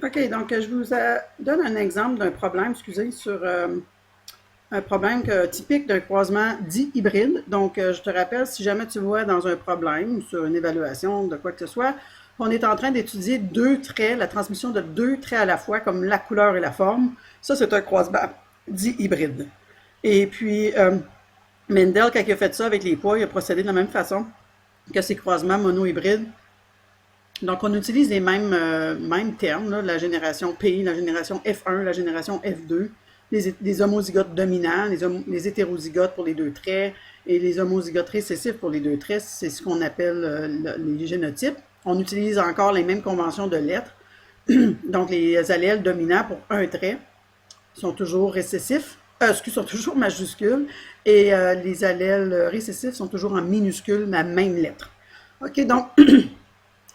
OK, donc je vous donne un exemple d'un problème, excusez, sur un problème typique d'un croisement dit hybride. Donc, je te rappelle, si jamais tu vois dans un problème, sur une évaluation de quoi que ce soit, on est en train d'étudier deux traits, la transmission de deux traits à la fois, comme la couleur et la forme. Ça, c'est un croisement dit hybride. Et puis, Mendel, quand il a fait ça avec les poids, il a procédé de la même façon que ces croisements mono-hybrides. Donc, on utilise les mêmes termes, là, la génération P, la génération F1, la génération F2, les homozygotes dominants, les hétérozygotes pour les deux traits et les homozygotes récessifs pour les deux traits. C'est ce qu'on appelle les génotypes. On utilise encore les mêmes conventions de lettres. Donc, les allèles dominants pour un trait sont toujours récessifs, sont toujours majuscules, et les allèles récessifs sont toujours en minuscules, la même lettre. OK, donc,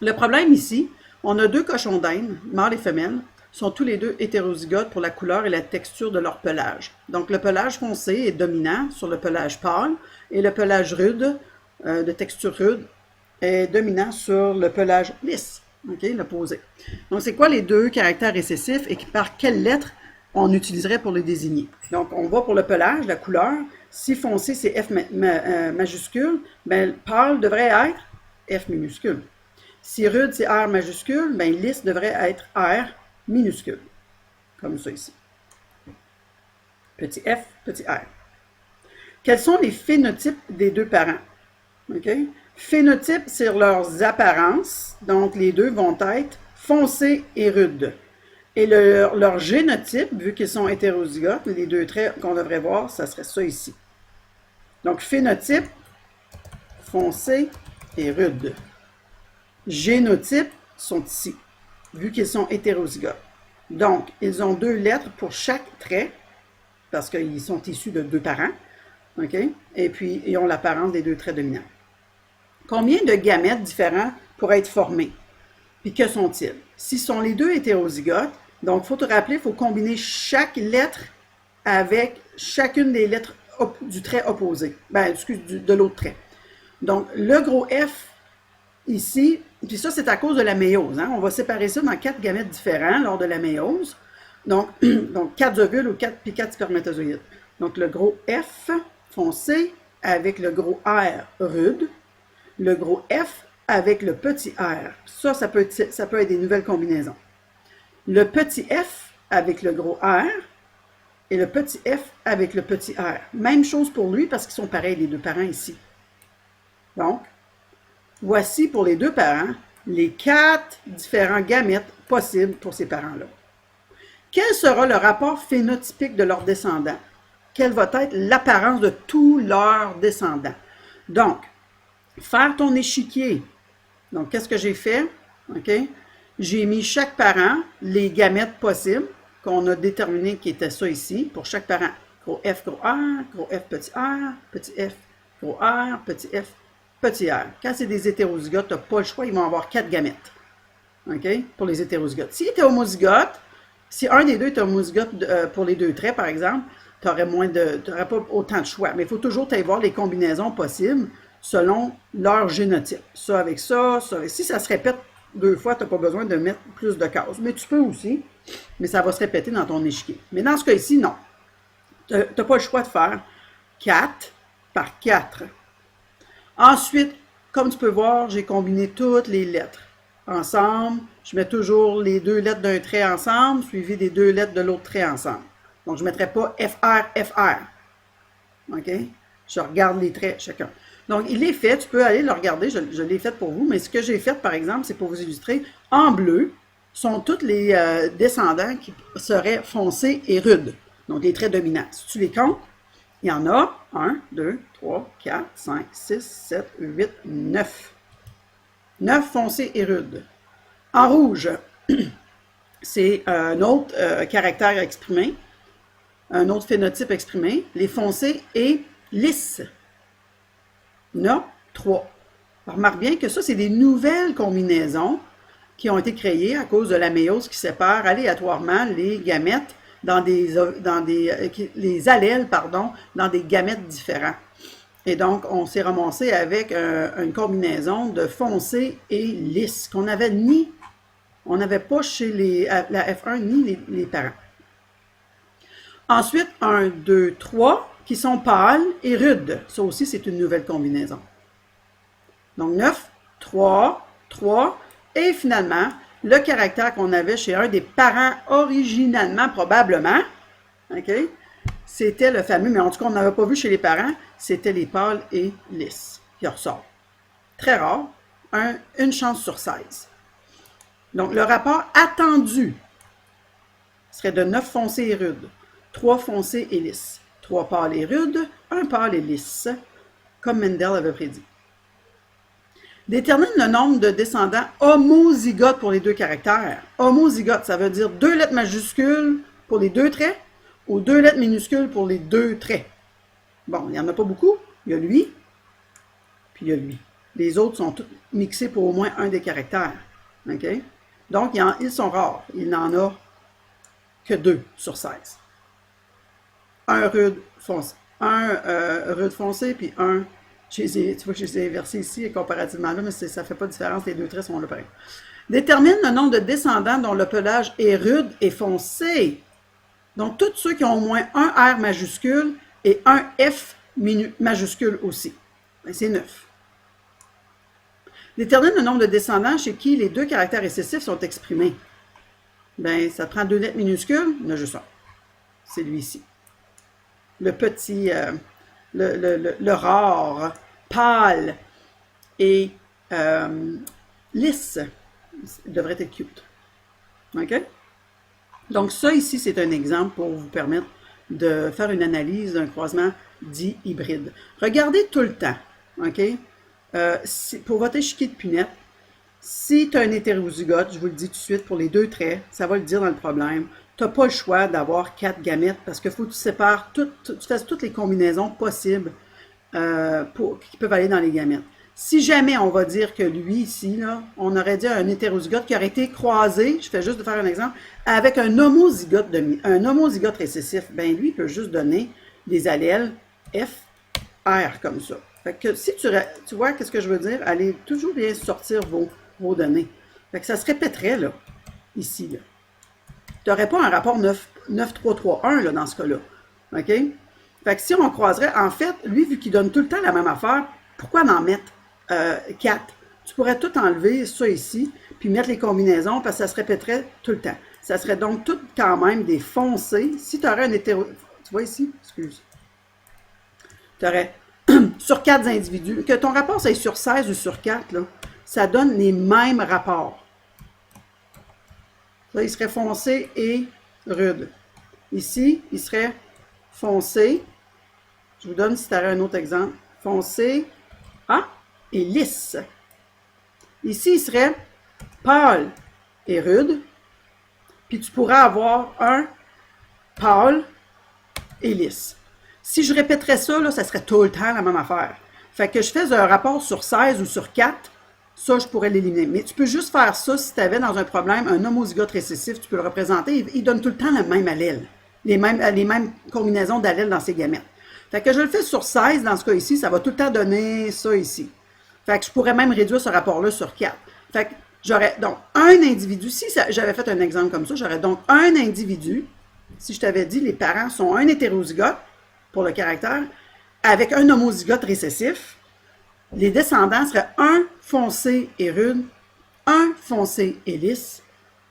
le problème ici, on a deux cochons d'Inde, mâle et femelle, sont tous les deux hétérozygotes pour la couleur et la texture de leur pelage. Donc, le pelage foncé est dominant sur le pelage pâle et le pelage rude, de texture rude, est dominant sur le pelage lisse, OK, l'opposé. Donc, c'est quoi les deux caractères récessifs et par quelle lettre on utiliserait pour les désigner? Donc, on va pour le pelage, la couleur. Si foncé, c'est F majuscule, bien, pâle devrait être F minuscule. Si rude, c'est R majuscule, bien lisse devrait être R minuscule, comme ça ici. Petit f, petit r. Quels sont les phénotypes des deux parents? OK? Phénotypes, c'est leurs apparences, donc les deux vont être foncés et rudes. Et leur génotype, vu qu'ils sont hétérozygotes, les deux traits qu'on devrait voir, ça serait ça ici. Donc, phénotype, foncé et rude. Génotypes sont ici, vu qu'ils sont hétérozygotes. Donc, ils ont deux lettres pour chaque trait, parce qu'ils sont issus de deux parents, OK? Et puis, ils ont l'apparence des deux traits dominants. Combien de gamètes différents pourraient être formés? Puis que sont-ils? S'ils sont les deux hétérozygotes, donc, il faut te rappeler, il faut combiner chaque lettre avec chacune des lettres du trait opposé, de l'autre trait. Donc, le gros F, ici, puis ça, c'est à cause de la méiose. Hein? On va séparer ça dans 4 gamètes différents lors de la méiose. Donc 4 ovules ou 4 spermatozoïdes. Donc, le gros F foncé avec le gros R rude, le gros F avec le petit r. Ça peut être des nouvelles combinaisons. Le petit f avec le gros r et le petit f avec le petit r. Même chose pour lui parce qu'ils sont pareils, les deux parents ici. Donc, voici pour les deux parents les 4 différents gamètes possibles pour ces parents-là. Quel sera le rapport phénotypique de leurs descendants? Quelle va être l'apparence de tous leurs descendants? Donc, faire ton échiquier. Donc, qu'est-ce que j'ai fait? OK? J'ai mis chaque parent les gamètes possibles qu'on a déterminé qui étaient ça ici, pour chaque parent. Gros F, gros F, petit F, gros R, petit F, petit r. Quand c'est des hétérozygotes, tu n'as pas le choix, ils vont avoir 4 gamètes. OK? Pour les hétérozygotes. S'ils étaient homozygotes, si un des deux était homozygote pour les deux traits, par exemple, tu n'aurais pas autant de choix. Mais il faut toujours voir les combinaisons possibles selon leur génotype. Ça avec ça, ça avec... Si ça se répète 2 fois, tu n'as pas besoin de mettre plus de cases. Mais tu peux aussi, mais ça va se répéter dans ton échiquier. Mais dans ce cas-ci, non. Tu n'as pas le choix de faire 4 par 4. Ensuite, comme tu peux voir, j'ai combiné toutes les lettres ensemble. Je mets toujours les 2 lettres d'un trait ensemble, suivi des 2 lettres de l'autre trait ensemble. Donc, je ne mettrai pas FR, FR. OK? Je regarde les traits chacun. Donc, il est fait. Tu peux aller le regarder. Je l'ai fait pour vous. Mais ce que j'ai fait, par exemple, c'est pour vous illustrer. En bleu sont tous les descendants qui seraient foncés et rudes. Donc, les traits dominants. Si tu les comptes, il y en a 1, 2, 3, 4, 5, 6, 7, 8, 9. 9 foncés et rudes. En rouge, c'est un autre caractère exprimé, un autre phénotype exprimé, les foncés et lisses. Il y en a 3. Remarque bien que ça, c'est des nouvelles combinaisons qui ont été créées à cause de la méiose qui sépare aléatoirement les gamètes les allèles, dans des gamètes différents. Et donc, on s'est ramassé avec une combinaison de foncé et lisse qu'on n'avait ni On n'avait pas chez la F1 ni les parents. Ensuite, 1, 2, 3, qui sont pâles et rudes. Ça aussi, c'est une nouvelle combinaison. Donc, 9, 3, 3, et finalement, le caractère qu'on avait chez un des parents originalement, probablement, OK, c'était le fameux, mais en tout cas, on n'avait pas vu chez les parents, c'était les pâles et lisses qui ressortent. Très rare, une chance sur 16. Donc, le rapport attendu serait de 9 foncés et rudes, 3 foncés et lisses, 3 pâles et rudes, 1 pâle et lisse, comme Mendel avait prédit. Détermine le nombre de descendants homozygotes pour les deux caractères. Homozygote, ça veut dire 2 lettres majuscules pour les 2 traits ou 2 lettres minuscules pour les 2 traits. Bon, il n'y en a pas beaucoup. Il y a lui, puis il y a lui. Les autres sont tous mixés pour au moins un des caractères. OK? Donc, ils sont rares. Il n'en a que 2 sur 16. Un rude foncé, puis un... Tu vois que je les ai inversés ici comparativement là, mais ça ne fait pas de différence, les 2 traits sont là pareil. Détermine le nombre de descendants dont le pelage est rude et foncé. Donc, tous ceux qui ont au moins un R majuscule et un F majuscule aussi. C'est 9. Détermine le nombre de descendants chez qui les 2 caractères récessifs sont exprimés. Bien, ça prend 2 lettres minuscules, il y en a juste un. C'est lui ici. Le petit, le rare, pâle et lisse devrait être cute. OK? Donc, ça ici, c'est un exemple pour vous permettre de faire une analyse d'un croisement dit hybride. Regardez tout le temps. OK? Pour votre échiquier de Punnett, si tu as un hétérozygote, je vous le dis tout de suite, pour les 2 traits, ça va le dire dans le problème, tu n'as pas le choix d'avoir 4 gamètes parce qu'il faut que tu sépares, tu fasses toutes les combinaisons possibles qui peuvent aller dans les gamètes. Si jamais on va dire que lui, ici, là, on aurait dit un hétérozygote qui aurait été croisé, je fais juste de faire un exemple, avec un homozygote récessif, ben lui, il peut juste donner des allèles F, R comme ça. Fait que si tu vois qu'est-ce que je veux dire, allez toujours bien sortir vos données. Fait que ça se répéterait, là, ici, là. Tu n'aurais pas un rapport 9-3-3-1 là, dans ce cas-là. OK? Fait que si on croiserait, en fait, lui, vu qu'il donne tout le temps la même affaire, pourquoi en mettre 4? Tu pourrais tout enlever, ça ici, puis mettre les combinaisons, parce que ça se répéterait tout le temps. Ça serait donc tout quand même des foncés. Si tu aurais un hétéro... Tu vois ici? Excuse. Tu aurais sur 4 individus. Que ton rapport soit sur 16 ou sur 4, là, ça donne les mêmes rapports. Là, il serait foncé et rude. Ici, il serait foncé. Je vous donne si tu aurais un autre exemple. Foncé et lisse. Ici, il serait pâle et rude. Puis tu pourrais avoir un pâle et lisse. Si je répéterais ça, là, ça serait tout le temps la même affaire. Fait que je fais un rapport sur 16 ou sur 4, ça, je pourrais l'éliminer. Mais tu peux juste faire ça si tu avais dans un problème un homozygote récessif, tu peux le représenter, il donne tout le temps le même allèle, les mêmes combinaisons d'allèles dans ses gamètes. Fait que je le fais sur 16, dans ce cas ici, ça va tout le temps donner ça ici. Fait que je pourrais même réduire ce rapport-là sur 4. Fait que j'aurais donc un individu, si j'avais fait un exemple comme ça, j'aurais donc un individu, si je t'avais dit les parents sont un hétérozygote pour le caractère, avec un homozygote récessif, les descendants seraient un foncé et rude, un foncé et lisse,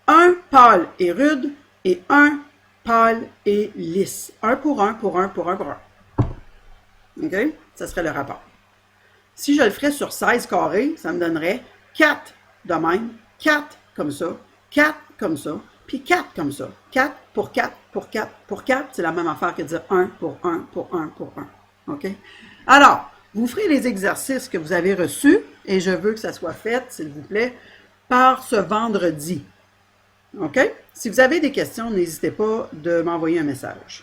un pâle et rude et un pâle et lisse. Un pour un, pour un, pour un, pour un. OK? Ça serait le rapport. Si je le ferais sur 16 carrés, ça me donnerait 4 de même, 4 comme ça, 4 comme ça, puis 4 comme ça. 4 pour 4 pour 4 pour 4, c'est la même affaire que de dire 1 pour 1 pour 1 pour 1. OK? Alors, vous ferez les exercices que vous avez reçus et je veux que ça soit fait, s'il vous plaît, par ce vendredi. OK? Si vous avez des questions, n'hésitez pas de m'envoyer un message.